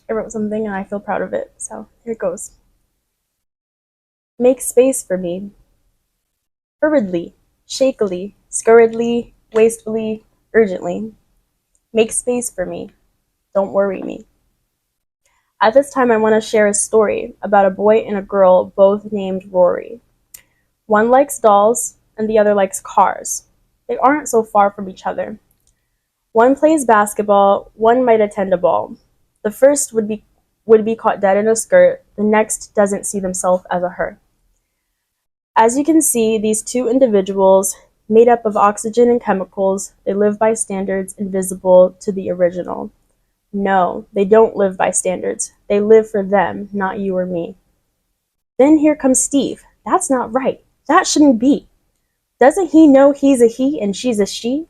I wrote something and I feel proud of it, so here it goes. Make space for me. Hurriedly, shakily, scurriedly, wastefully, urgently. Make space for me. Don't worry me. At this time, I want to share a story about a boy and a girl, both named Rory. One likes dolls, and the other likes cars. They aren't so far from each other. One plays basketball, one might attend a ball. The first would be caught dead in a skirt, the next doesn't see themselves as a her. As you can see, these two individuals, made up of oxygen and chemicals, they live by standards invisible to the original. No, they don't live by standards. They live for them, not you or me. Then here comes Steve. That's not right. That shouldn't be. Doesn't he know he's a he and she's a she?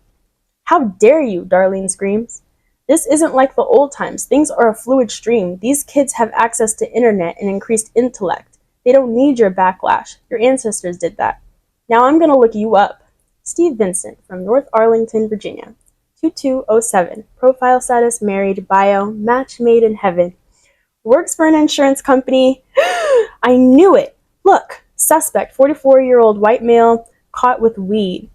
How dare you, Darlene screams. This isn't like the old times. Things are a fluid stream. These kids have access to internet and increased intellect. They don't need your backlash. Your ancestors did that. Now I'm gonna look you up. Steve Vincent from North Arlington, Virginia. 2207. Profile status married. Bio. Match made in heaven. Works for an insurance company. I knew it. Look. Suspect. 44-year-old white male caught with weed.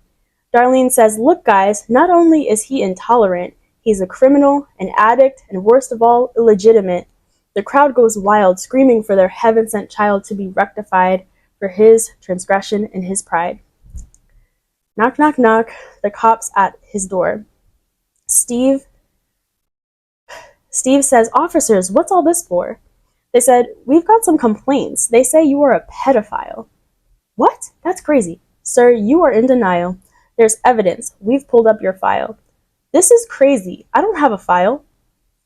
Darlene says, look guys, not only is he intolerant, he's a criminal, an addict, and worst of all, illegitimate. The crowd goes wild, screaming for their heaven-sent child to be rectified for his transgression and his pride. Knock, knock, knock. The cops at his door. Steve says, officers, what's all this for? They said, we've got some complaints. They say you are a pedophile. What? That's crazy. Sir, you are in denial. There's evidence. We've pulled up your file. This is crazy. I don't have a file.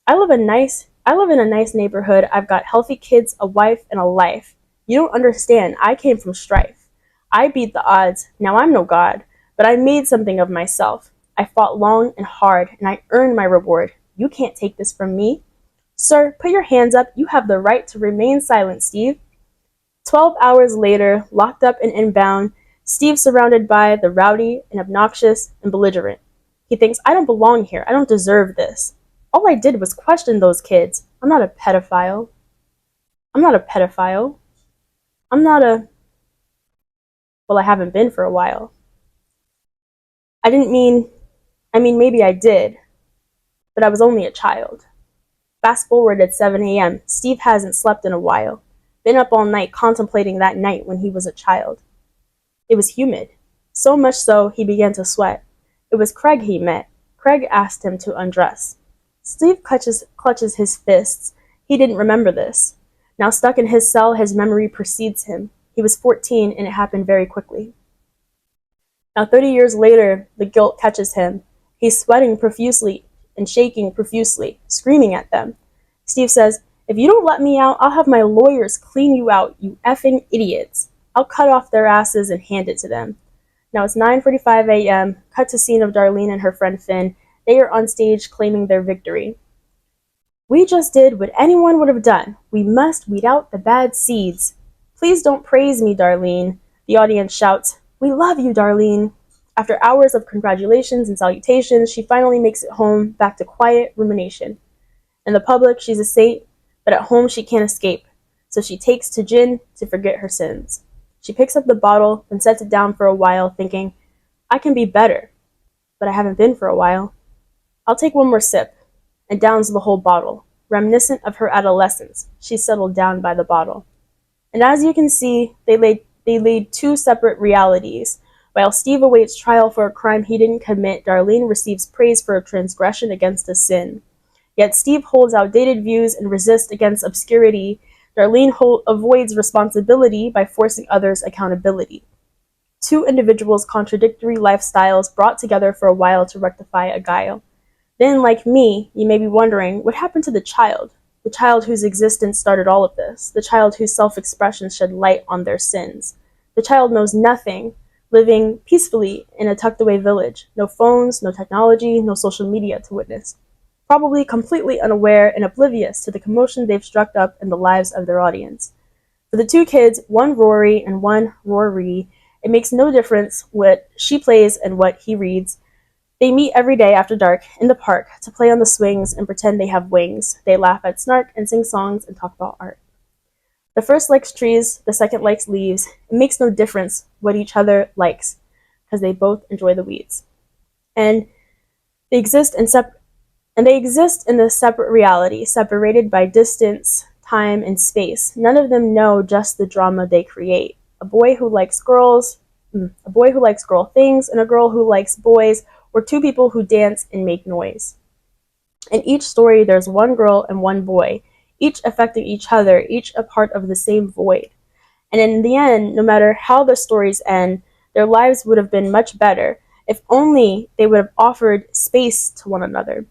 I live in a nice neighborhood. I've got healthy kids, a wife, and a life. You don't understand. I came from strife. I beat the odds. Now I'm no god, but I made something of myself. I fought long and hard, and I earned my reward. You can't take this from me. Sir, put your hands up. You have the right to remain silent, Steve. 12 hours later, locked up and inbound, Steve surrounded by the rowdy and obnoxious and belligerent. He thinks, I don't belong here. I don't deserve this. All I did was question those kids. I'm not a pedophile. Well, I haven't been for a while. Maybe I did, but I was only a child. Fast forward at 7 a.m. Steve hasn't slept in a while. Been up all night contemplating that night when he was a child. It was humid. So much so, he began to sweat. It was Craig he met. Craig asked him to undress. Steve clutches his fists. He didn't remember this. Now stuck in his cell, his memory precedes him. He was 14 and it happened very quickly. Now 30 years later, the guilt catches him. He's sweating profusely and shaking profusely, screaming at them. Steve says, if you don't let me out, I'll have my lawyers clean you out, you effing idiots. I'll cut off their asses and hand it to them. Now it's 9:45 a.m., cut to scene of Darlene and her friend Finn. They are on stage claiming their victory. We just did what anyone would have done. We must weed out the bad seeds. Please don't praise me, Darlene. The audience shouts, we love you, Darlene. After hours of congratulations and salutations, she finally makes it home, back to quiet rumination. In the public, she's a saint, but at home she can't escape. So she takes to gin to forget her sins. She picks up the bottle, then sets it down for a while, thinking, I can be better, but I haven't been for a while. I'll take one more sip, and downs the whole bottle. Reminiscent of her adolescence, she settled down by the bottle. And as you can see, they laid two separate realities. While Steve awaits trial for a crime he didn't commit, Darlene receives praise for a transgression against a sin. Yet Steve holds outdated views and resists against obscurity. Darlene avoids responsibility by forcing others accountability. Two individuals' contradictory lifestyles brought together for a while to rectify a guile. Then, like me, you may be wondering, what happened to the child whose existence started all of this, the child whose self-expression shed light on their sins? The child knows nothing, living peacefully in a tucked-away village. No phones, no technology, no social media to witness. Probably completely unaware and oblivious to the commotion they've struck up in the lives of their audience. For the two kids, one Rory and one Rory, it makes no difference what she plays and what he reads. They meet every day after dark in the park to play on the swings and pretend they have wings. They laugh at Snark and sing songs and talk about art. The first likes trees, the second likes leaves. It makes no difference what each other likes, because they both enjoy the weeds. And they exist in a separate reality, separated by distance, time, and space. None of them know just the drama they create. A boy who likes girl things, and a girl who likes boys, or two people who dance and make noise. In each story, there's one girl and one boy, each affecting each other, each a part of the same void. And in the end, no matter how the stories end, their lives would have been much better if only they would have offered space to one another.